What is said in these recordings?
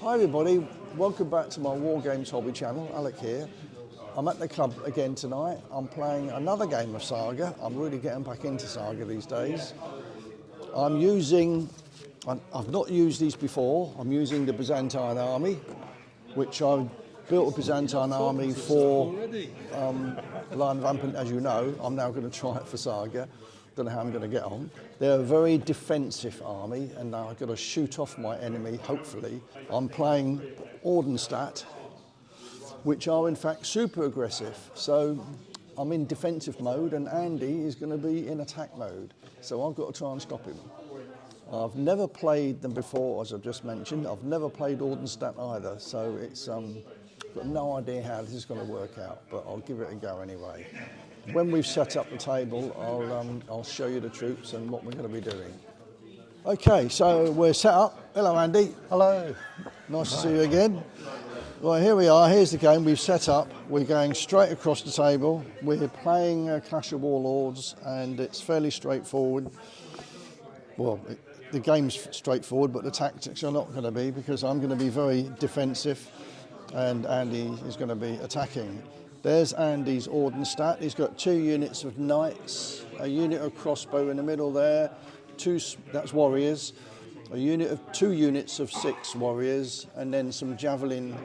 Hi everybody, welcome back to my War Games hobby channel. Alec here. I'm at the club again tonight. I'm playing another game of Saga. I'm really getting back into Saga these days. I've not used these before. I'm using the Byzantine army, which I built a Byzantine army for Line Rampant, as you know. I'm now going to try it for Saga. Don't know how I'm going to get on. They're a very defensive army, and now I've got to shoot off my enemy, hopefully. I'm playing Ordensstaat, which are in fact super aggressive. So I'm in defensive mode, and Andy is going to be in attack mode. So I've got to try and stop him. I've never played them before, as I've just mentioned. I've never played Ordensstaat either, so it's got no idea how this is going to work out, but I'll give it a go anyway. When we've set up the table, I'll show you the troops and what we're going to be doing. Okay, so we're set up. Hello, Andy. Hello. Nice to see you again. Well, here we are. Here's the game we've set up. We're going straight across the table. We're playing a Clash of Warlords, and it's fairly straightforward. Well, the game's straightforward, but the tactics are not going to be, because I'm going to be very defensive, and Andy is going to be attacking. There's Andy's Ordensstaat. He's got 2 units of knights, a unit of crossbow in the middle there, that's warriors, a unit of 2 units of 6 warriors, and then some javelin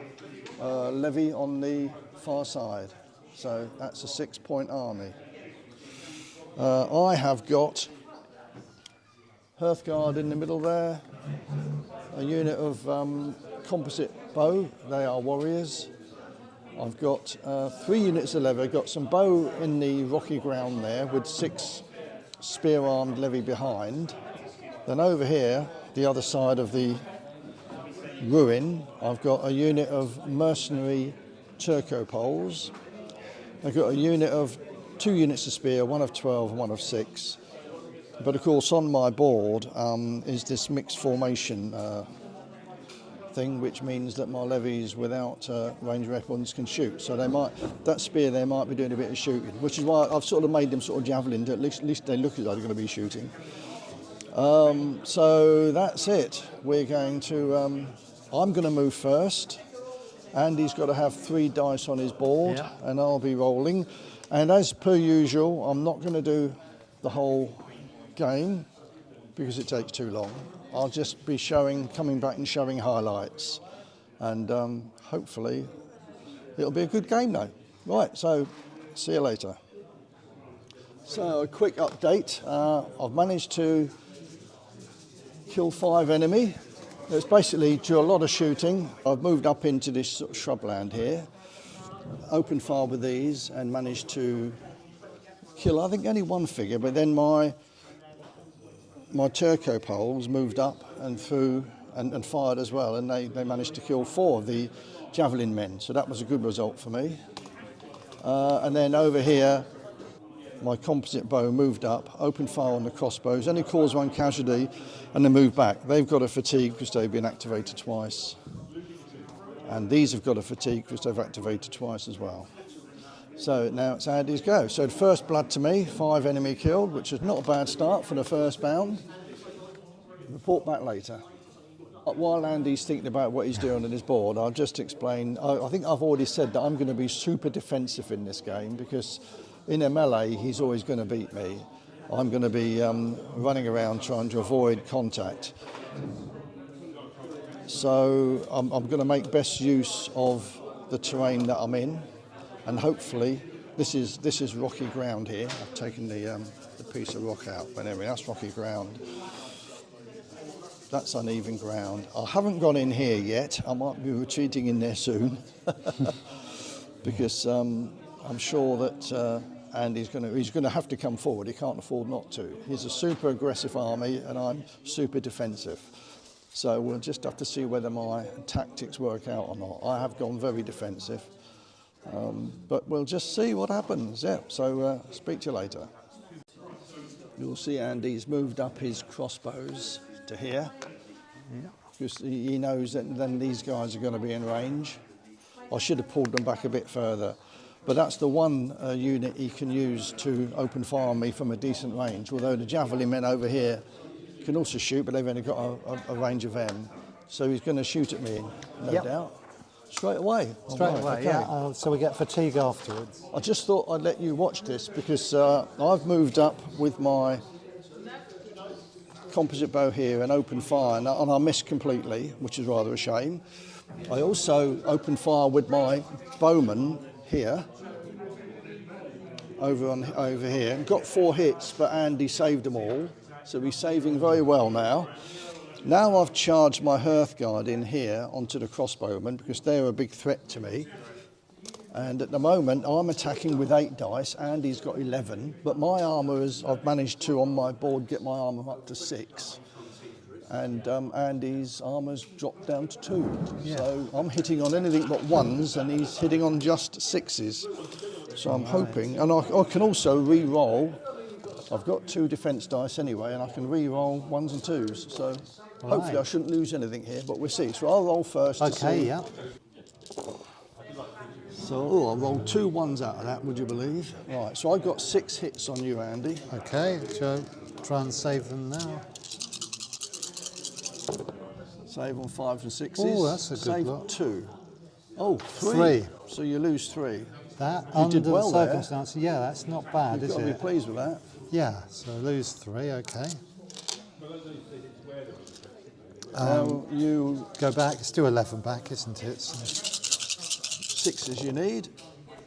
levy on the far side. So that's a 6-point army. I have got Hearthguard in the middle there, a unit of composite bow, they are warriors. I've got 3 units of levy. I've got some bow in the rocky ground there with 6 spear-armed levy behind. Then over here, the other side of the ruin, I've got a unit of mercenary Turco Poles. I've got a unit of 2 units of spear, 1 of 12 and 1 of 6. But of course on my board is this mixed formation thing, which means that my levies without ranged weapons can shoot. So that spear there might be doing a bit of shooting, which is why I've sort of made them sort of javelin, at least they look as though they're going to be shooting. So that's it. We're going to, I'm going to move first. Andy's got to have 3 dice on his board, yeah, and I'll be rolling. And as per usual, I'm not going to do the whole game because it takes too long. I'll just be coming back and showing highlights, and hopefully it'll be a good game now. Right, so see you later. So a quick update. I've managed to kill 5 enemy. It's basically to a lot of shooting. I've moved up into this sort of shrubland here, opened fire with these, and managed to kill, I think, only 1 figure, but then my Turco Poles moved up and threw and fired as well, and they managed to kill 4 of the javelin men, so that was a good result for me. And then over here, my composite bow moved up, opened fire on the crossbows, only caused 1 casualty, and then moved back. They've got a fatigue because they've been activated twice, and these have got a fatigue because they've activated twice as well. So now it's Andy's go. So first blood to me, 5 enemy killed, which is not a bad start for the first bound. Report back later. While Andy's thinking about what he's doing on his board, I'll just explain. I think I've already said that I'm going to be super defensive in this game, because in a melee he's always going to beat me. I'm going to be running around trying to avoid contact. So I'm going to make best use of the terrain that I'm in. And hopefully, this is rocky ground here. I've taken the piece of rock out, but anyway, that's rocky ground. That's uneven ground. I haven't gone in here yet. I might be retreating in there soon, because I'm sure that Andy's going to have to come forward. He can't afford not to. He's a super aggressive army, and I'm super defensive. So we'll just have to see whether my tactics work out or not. I have gone very defensive. But we'll just see what happens. Yeah, so speak to you later. You'll see Andy's moved up his crossbows to here, because he knows that then these guys are going to be in range. I should have pulled them back a bit further, but that's the one unit he can use to open fire on me from a decent range, although the javelin men over here can also shoot, but they've only got a range of M. So he's going to shoot at me, no Yep. doubt. Straight away? Straight Right, away, okay. yeah. So we get fatigue afterwards. I just thought I'd let you watch this because I've moved up with my composite bow here and opened fire, and I missed completely, which is rather a shame. I also opened fire with my bowman here, over here, and got 4 hits, but Andy saved them all, so he's saving very well now. Now I've charged my Hearthguard in here onto the crossbowmen because they're a big threat to me. And at the moment I'm attacking with 8 dice, Andy's got 11, but my armour is, I've managed to on my board get my armour up to 6. And Andy's armour's dropped down to 2. Yeah. So I'm hitting on anything but 1s and he's hitting on just 6s. So I'm hoping, and I can also re-roll. I've got 2 defence dice anyway and I can re-roll 1s and 2s. So hopefully I shouldn't lose anything here, but we'll see. So I'll roll first to see. Okay, yeah. So I rolled 2 1s out of that, would you believe? Right, so I got 6 hits on you, Andy. Okay, so try and save them now. Save on 5s and 6s. Oh, that's a good Save lot. 2. Oh, 3. 3. So you lose 3. That, You under did well the there. circumstances, yeah, that's not bad, You've is got to be it? pleased with that. Yeah, so lose 3, okay. You Go back, it's still 11 back, isn't it? So, 6s you need.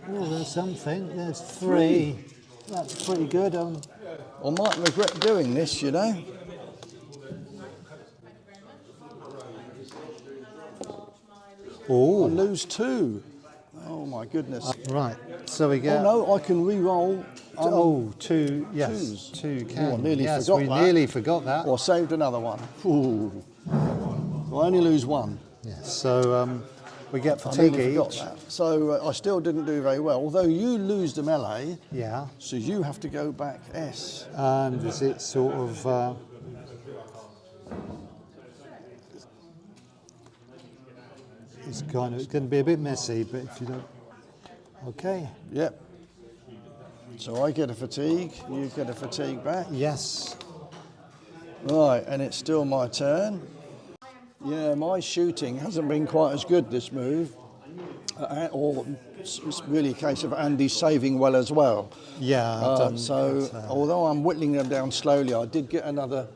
oh, there's something, there's 3. That's pretty good. I might regret doing this, you know. I Oh, lose 2. Oh my goodness. right, so we Oh get... no, I can re-roll. 2, yes, twos. 2 Oh, can. I nearly yes, forgot we that. nearly forgot that. Or saved another one. Ooh. I only lose 1. Yes, so we get I fatigue nearly forgot each. that. So I still didn't do very well. Although you lose the melee, Yeah, so you have to go back S. and is it sort of... it's kind of going to be a bit messy, but if you don't... Okay, Yep. So I get a fatigue, you get a fatigue back. yes. Right, and it's still my turn. Yeah, my shooting hasn't been quite as good this move. Or it's really a case of Andy saving well as well. Yeah, So although I'm whittling them down slowly, I did get another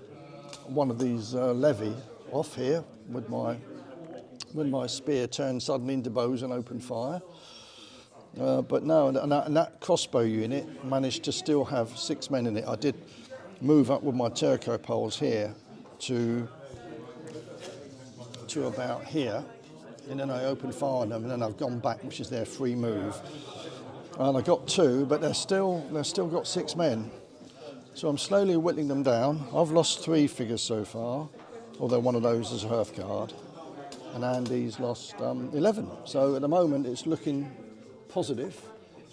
one of these levy off here with my spear turned suddenly into bows and opened fire. But no, and that crossbow unit managed to still have 6 men in it. I did move up with my turco poles here to about here, and then I opened fire on them, and then I've gone back, which is their free move. And I got 2, but they've still got 6 men. So I'm slowly whittling them down. I've lost 3 figures so far, although one of those is a Hearthguard, and Andy's lost 11. So at the moment it's looking positive,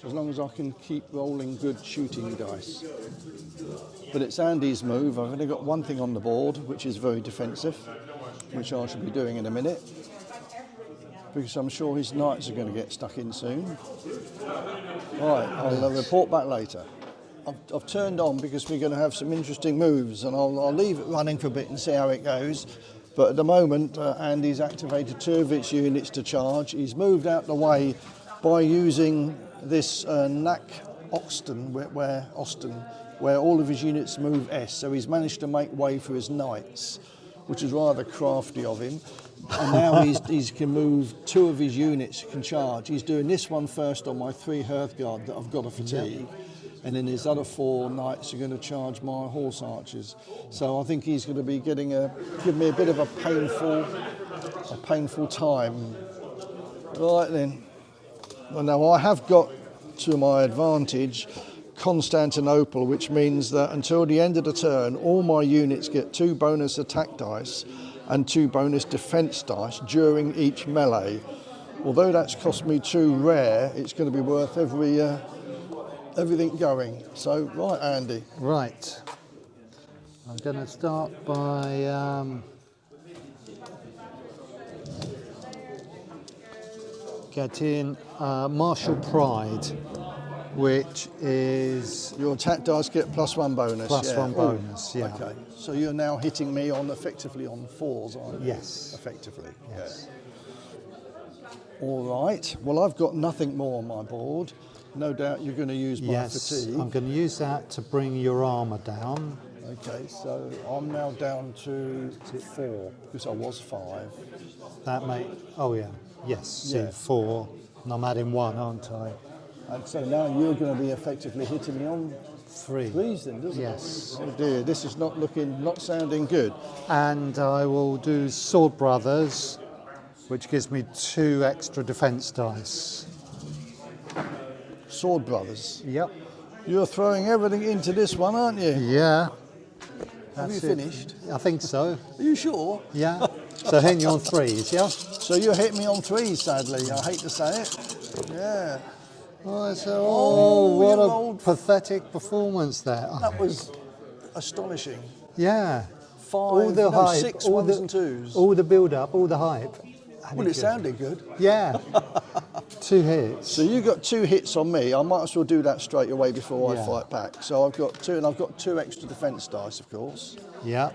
as long as I can keep rolling good shooting dice. But it's Andy's move. I've only got 1 thing on the board, which is very defensive, which I should be doing in a minute, because I'm sure his knights are going to get stuck in soon. Right, I'll report back later. I've turned on because we're going to have some interesting moves, and I'll leave it running for a bit and see how it goes. But at the moment, Andy's activated 2 of its units to charge. He's moved out the way by using this Knack Oxton, where all of his units move S. So he's managed to make way for his knights, which is rather crafty of him. And now he can move 2 of his units can charge. He's doing this one first on my 3 Hearthguard that I've got a fatigue. Yep. And then his other 4 knights are going to charge my horse archers. So I think he's going to be give me a bit of a painful time. Right then. Well, now I have got to my advantage Constantinople, which means that until the end of the turn, all my units get 2 bonus attack dice and 2 bonus defense dice during each melee. Although that's cost me 2 rare, it's going to be worth everything going. So, right, Andy. Right. I'm going to start by getting Martial Pride. which is Your attack dice get +1 bonus. plus yeah. one bonus. Yeah. Okay, so you're now hitting me on effectively on 4s, aren't you? Yes. Effectively. Yes. Yeah. All right. Well, I've got nothing more on my board. No doubt you're going to use my Yes. fatigue. I'm going to use that to bring your armour down. Okay, so I'm now down to 4 because I was 5. That may. Oh yeah. Yes. See, Yeah. 4, and I'm adding 1, aren't I? And so now you're going to be effectively hitting me on 3. 3s then, doesn't Yes. it? Oh dear, this is not sounding good. And I will do Sword Brothers, which gives me 2 extra defence dice. Sword Brothers. Yep. You're throwing everything into this one, aren't you? Yeah. Have you That's it. finished? I think so. Are you sure? Yeah. So hitting you on 3s, yeah? So you're hitting me on 3s, sadly. I hate to say it. Yeah. Oh, what you a rolled- pathetic performance there. That was astonishing. Yeah. 6 ones and 2s. all the build-up, all the hype. And Well, it just- sounded good. Yeah. 2 hits. So you got 2 hits on me. I might as well do that straight away before Yeah. I fight back. So I've got 2, and I've got 2 extra defence dice, of course. Yeah.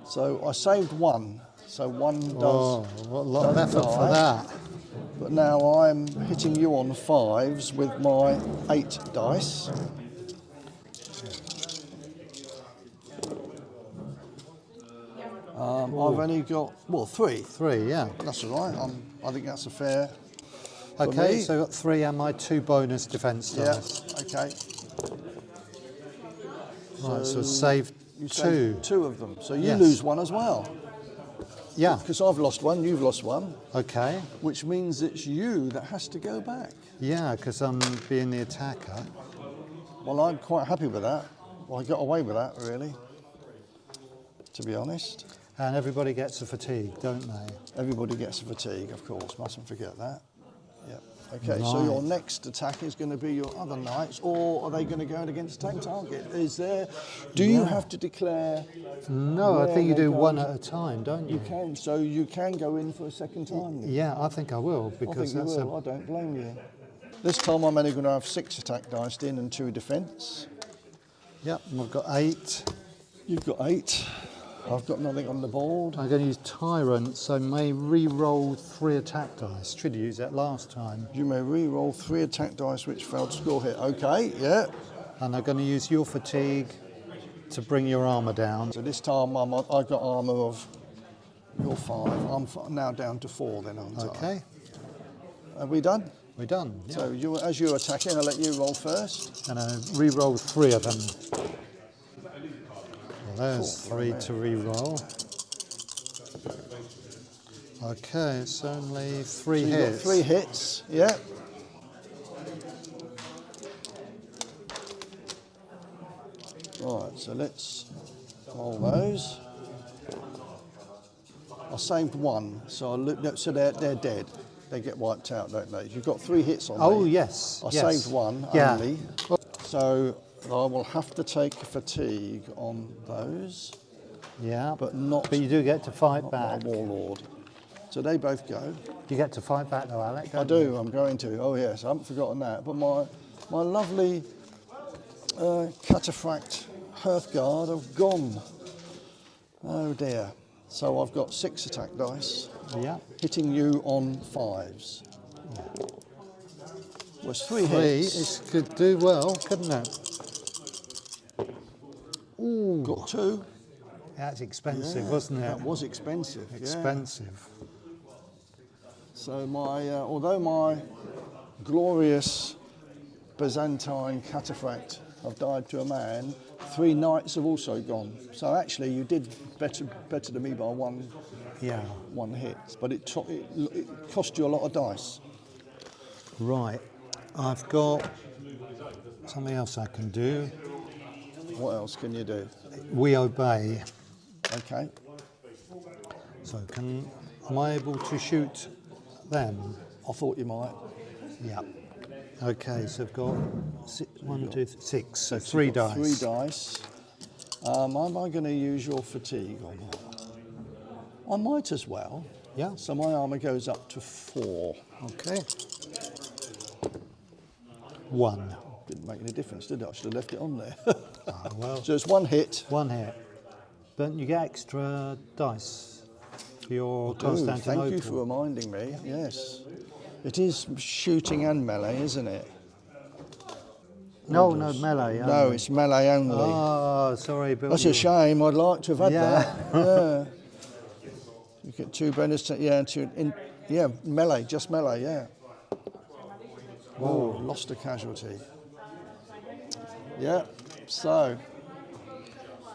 So I saved 1. So 1 does. Oh, what a lot of does effort for die. that. But now I'm hitting you on 5s with my 8 dice. I've only got 3. 3, yeah. That's all right. I think that's a fair. for Okay, me. so I've got 3 and my 2 bonus defence Yeah. dice. Okay. Right, so save You 2. saved 2 of them. So you Yes. lose 1 as well. Yeah. Because I've lost 1, you've lost 1, Okay. which means it's you that has to go back. Yeah, because I'm being the attacker. Well, I'm quite happy with that. Well, I got away with that, really, to be honest. And everybody gets a fatigue, don't they? Everybody gets a fatigue, of course. Mustn't forget that. Yeah. Okay, so Right. your next attack is going to be your other knights, or are they going to go against tank target? Is there? Do you have to declare? No, I where think you they do go? one at a time, don't you? You can, so you can go in for a second time. Then. Yeah, I think I will I because think you that's will. I don't blame you. This time I'm only going to have 6 attack dice in and 2 defence. Yep, and I've got 8. You've got 8. I've got nothing on the board. I'm going to use Tyrant, so may re-roll 3 attack dice. Should have used that last time. You may re-roll 3 attack dice which failed to score hit. Okay, yeah. And I'm going to use your fatigue to bring your armour down. So this time I've got armour of your 5. I'm now down to 4 then, aren't I? Okay, Are we done? we're done. Yeah. So as you're attacking, I'll let you roll first. And I re-roll 3 of them. Well, there's 3 to re-roll. Okay, it's only 3 So you've hits. got 3 hits, yeah. Right, so let's roll those. I saved 1, so so they're dead. They get wiped out, don't they? You've got 3 hits on Oh, me. yes. I yes. saved 1 Yeah. only. So I will have to take fatigue on those, Yeah, but not, but you do get to fight not back. my Warlord. So they both go. You get to fight back though, Alec, I don't you? do, I'm going to. Oh yes, I haven't forgotten that. But my lovely cataphract Hearthguard have gone. Oh dear. So I've got 6 attack dice, Yeah. hitting you on 5s. Was 3 3, hits. it could do well, couldn't it? Ooh, Got 2. that's expensive, Yeah, wasn't it? That was expensive. yeah. Expensive. So although my glorious Byzantine cataphract have died to a man, 3 knights have also gone. So actually, you did better than me by Yeah. one hit, but it cost you a lot of dice. Right. I've got something else I can do. What else can you do? We obey. Okay. So am I able to shoot them? I thought you might. Yeah. Okay, so I've got 6, so You've 3 got dice. 3 dice. Am I going to use your fatigue or not? I might as well. Yeah. So my armour goes up to 4. Okay. 1. Didn't make any difference, did it? I should have left it on there. Well, So it's 1 hit. 1 hit. But you get extra dice for your Ooh, Constantinople. thank you for reminding me. Yes. It is shooting and melee, isn't it? No, melee. No, only. it's melee only. Oh, sorry, Bill. That's a shame. I'd like to have had Yeah. that. Yeah. You get 2 bonus. Yeah, melee, just melee. Yeah. Oh, lost a casualty. Yeah. So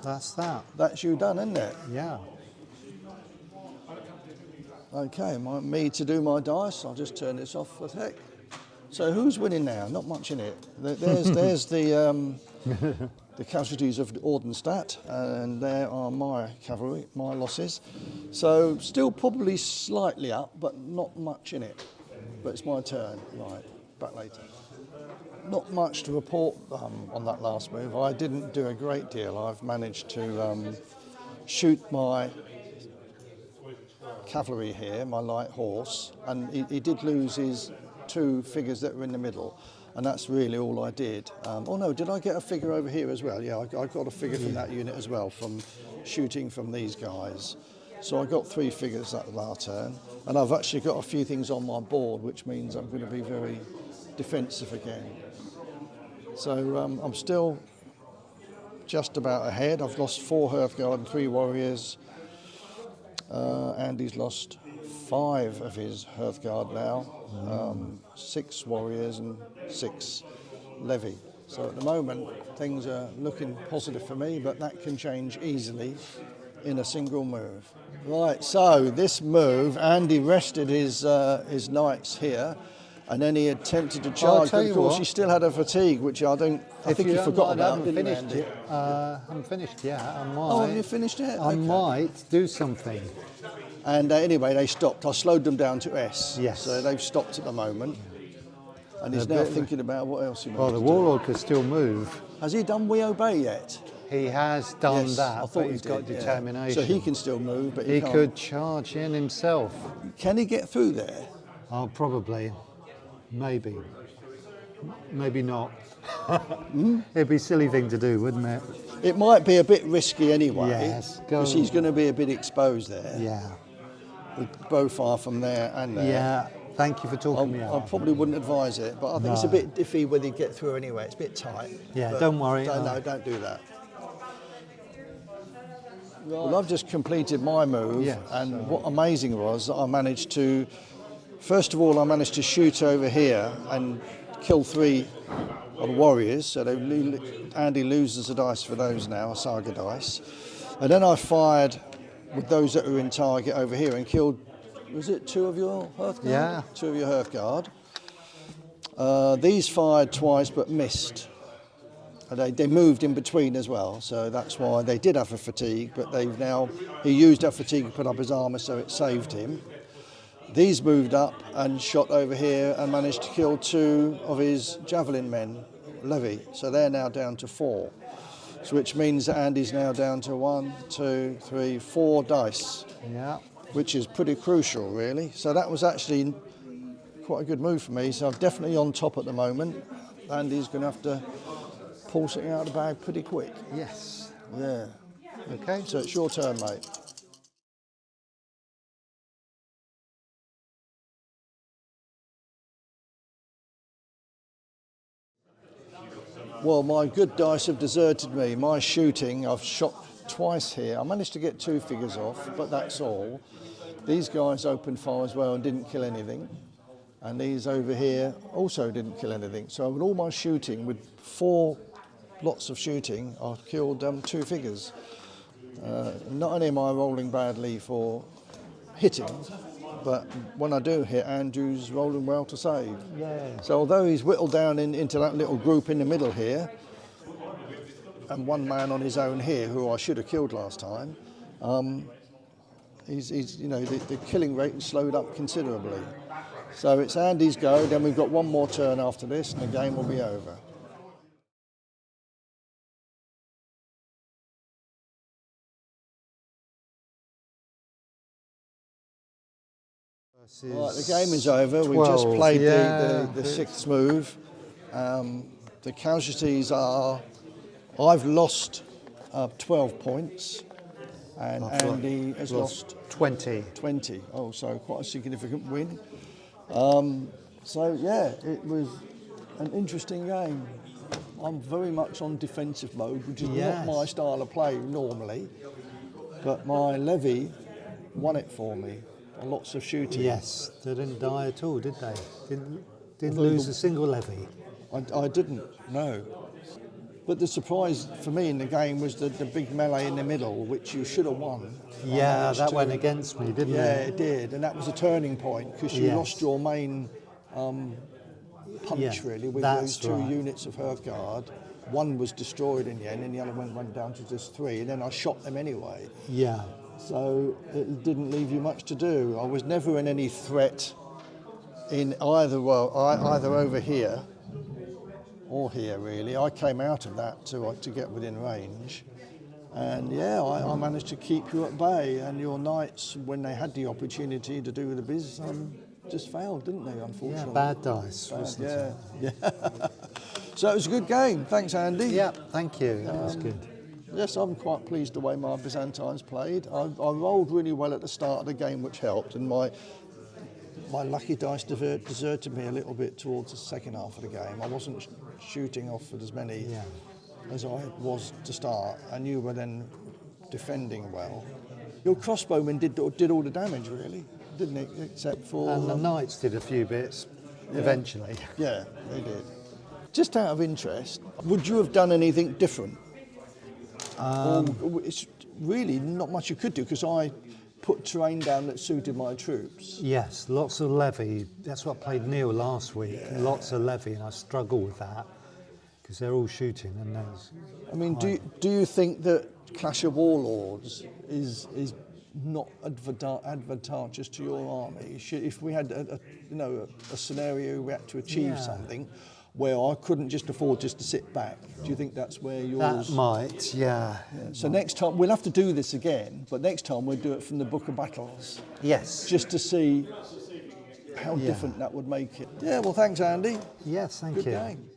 That's that. that's you done, isn't it? Yeah. Okay, me to do my dice. I'll just turn this off for the heck. So who's winning now? Not much in it. There's the the casualties of Ordensstaat, and there are my cavalry, my losses. So still probably slightly up, but not much in it. But it's my turn. Right, back later. Not much to report on that last move. I didn't do a great deal. I've managed to shoot my cavalry here, my light horse, and he did lose his 2 figures that were in the middle, and that's really all I did. Oh no, did I get a figure over here as well? Yeah, I got a figure from that unit as well, from shooting from these guys. So I got 3 figures that last turn, and I've actually got a few things on my board, which means I'm going to be very defensive again. So I'm still just about ahead. I've lost 4 Hearthguard and 3 warriors. Andy's lost 5 of his Hearthguard now, 6 warriors and 6 levy. So at the moment things are looking positive for me, but that can change easily in a single move. Right, so this move, Andy rested his knights here, and then he attempted to charge, but of course he still had a fatigue, which I think he forgot about, didn't he, Andy? I haven't finished yet. I might. Oh, have you finished it? I might do something. And anyway, they stopped. I slowed them down to S. Yes. So they've stopped at the moment. And he's now thinking about what else he wants Well, to the do. Warlord could still move. Has he done We Obey yet? He has done Yes, that, I thought but he he's did, got yeah. determination. So he can still move, but He can't. could charge in himself. Can he get through there? Oh, probably. Maybe. Maybe not. It'd be a silly thing to do, wouldn't it? It might be a bit risky anyway. Yes, because he's going to be a bit exposed there. Yeah. With bow fire from there and there. Yeah. Thank you for talking me I out. probably wouldn't advise it, but I think it's a bit iffy whether you get through anyway. It's a bit tight. Yeah, But don't worry. No, don't do that. Well, I've just completed my move, Yes. and what amazing was that I managed to, first of all, I managed to shoot over here and kill 3 of the warriors, so Andy loses a dice for those now, a Saga dice. And then I fired with those that were in target over here and killed, was it 2 of your Hearthguard? Yeah. 2 of your Hearthguard. These fired twice but missed. They moved in between as well, so that's why they did have a fatigue, but he used that fatigue to put up his armour, so it saved him. These moved up and shot over here and managed to kill 2 of his javelin men, levy, so they're now down to 4. So which means that Andy's now down to 1, 2, 3, 4 dice, Yeah. which is pretty crucial really. So that was actually quite a good move for me, so I'm definitely on top at the moment. Andy's going to have to pull something out of the bag pretty quick. Yes. Yeah. Okay. So it's your turn, mate. Well, my good dice have deserted me. My shooting, I've shot twice here. I managed to get 2 figures off, but that's all. These guys opened fire as well and didn't kill anything. And these over here also didn't kill anything. So with all my shooting, with 4 lots of shooting, I've killed 2 figures. Not only am I rolling badly for hitting, but when I do hit, Andrew's rolling well to save. Yeah. So although he's whittled down into that little group in the middle here, and 1 man on his own here, who I should have killed last time, the killing rate has slowed up considerably. So it's Andy's go, then we've got 1 more turn after this, and the game will be over. Right, the game is over. We just played the 6th move. The casualties are, I've lost 12 points, and Andy has lost 20. 20. Oh, so quite a significant win. So yeah, it was an interesting game. I'm very much on defensive mode, which is Yes. not my style of play normally, but my levy won it for me. Lots of shooting. Yes, they didn't die at all, did they? Didn't Although lose a single levy. I didn't, no. But the surprise for me in the game was the big melee in the middle, which you should have won. Yeah, that went against me, didn't Yeah, it? it did, and that was a turning point because you Yes. lost your main punch Yeah, really with that's those two right. units of Hearthguard. One was destroyed in the end, and the other one went down to just 3, and then I shot them anyway. Yeah. So it didn't leave you much to do. I was never in any threat in either over here or here really. I came out of that to get within range, and yeah, I managed to keep you at bay. And your knights, when they had the opportunity to do the biz, just failed, didn't they? Yeah, Unfortunately. bad dice, wasn't Yeah, it? yeah. So it was a good game. Thanks, Andy. Yeah, thank you. That was good. Yes, I'm quite pleased the way my Byzantines played. I rolled really well at the start of the game, which helped, and my lucky dice deserted me a little bit towards the second half of the game. I wasn't shooting off with as many as I was to start, and you were then defending well. Your crossbowmen did all the damage, really, didn't it? Except for... And the knights did a few bits eventually. Yeah, they did. Just out of interest, would you have done anything different? It's really not much you could do, because I put terrain down that suited my troops. Yes, lots of levy. That's what I played Neil last week. Yeah. Lots of levy, and I struggle with that because they're all shooting. And there's. I mean, do you think that Clash of Warlords is not advantageous to your army? If we had a scenario we had to achieve something where I couldn't just afford just to sit back, do you think that's where yours... That might, yeah. So next time, we'll have to do this again, but next time we'll do it from the Book of Battles. Yes. Just to see how different that would make it. Yeah, well, thanks, Andy. Yes, thank you. Good game.